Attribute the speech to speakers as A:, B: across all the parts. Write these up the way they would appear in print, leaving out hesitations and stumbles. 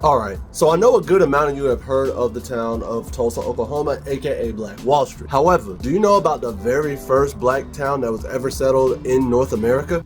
A: Alright, so I know a good amount of you have heard of the town of Tulsa, Oklahoma, aka Black Wall Street. However, do you know about the very first black town that was ever settled in North America?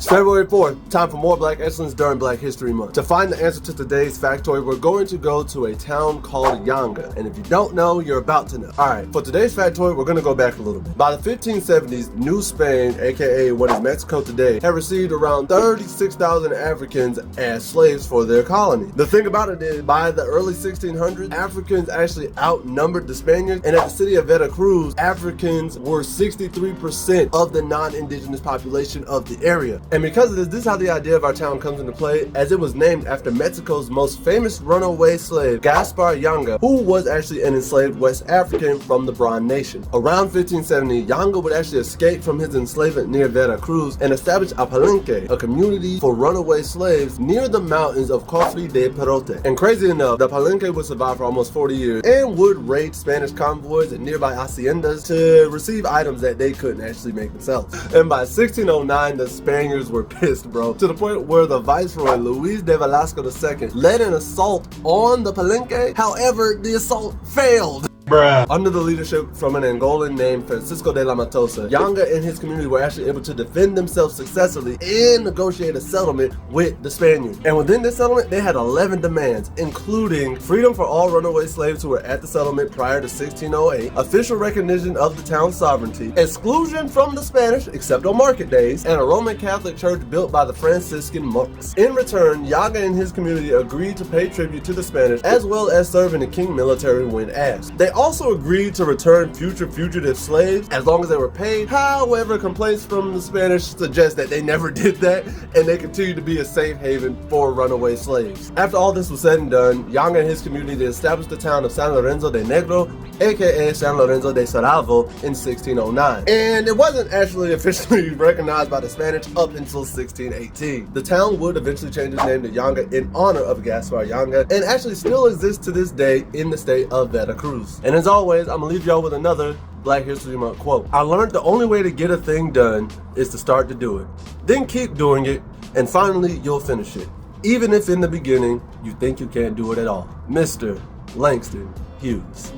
A: It's February 4th, time for more Black excellence during Black History Month. To find the answer to today's factoid, we're going to go to a town called Yanga. And if you don't know, you're about to know. Alright, for today's factoid, we're going to go back a little bit. By the 1570s, New Spain, aka what is Mexico today, had received around 36,000 Africans as slaves for their colony. The thing about it is, by the early 1600s, Africans actually outnumbered the Spaniards, and at the city of Veracruz, Africans were 63% of the non-indigenous population of the area. And because of this is how the idea of our town comes into play, as it was named after Mexico's most famous runaway slave, Gaspar Yanga, who was actually an enslaved West African from the Bron Nation. Around 1570, Yanga would actually escape from his enslavement near Veracruz and establish a palenque, a community for runaway slaves near the mountains of Cofre de Perote. And crazy enough, the palenque would survive for almost 40 years and would raid Spanish convoys and nearby haciendas to receive items that they couldn't actually make themselves. And by 1609, the Spaniards were pissed, bro, to the point where the Viceroy Luis de Velasco II led an assault on the palenque. However, the assault failed. Bruh. Under the leadership from an Angolan named Francisco de la Matosa, Yanga and his community were actually able to defend themselves successfully and negotiate a settlement with the Spaniards. And within this settlement, they had 11 demands, including freedom for all runaway slaves who were at the settlement prior to 1608, official recognition of the town's sovereignty, exclusion from the Spanish except on market days, and a Roman Catholic church built by the Franciscan monks. In return, Yanga and his community agreed to pay tribute to the Spanish as well as serve in the king military when asked. They also agreed to return future fugitive slaves as long as they were paid. However, complaints from the Spanish suggest that they never did that, and they continued to be a safe haven for runaway slaves. After all this was said and done, Yanga and his community established the town of San Lorenzo de Negro, aka San Lorenzo de Saravo, in 1609. And it wasn't actually officially recognized by the Spanish up until 1618. The town would eventually change its name to Yanga in honor of Gaspar Yanga, and actually still exists to this day in the state of Veracruz. And as always, I'm gonna leave y'all with another Black History Month quote. I learned the only way to get a thing done is to start to do it. Then keep doing it, and finally you'll finish it. Even if in the beginning you think you can't do it at all. Mr. Langston Hughes.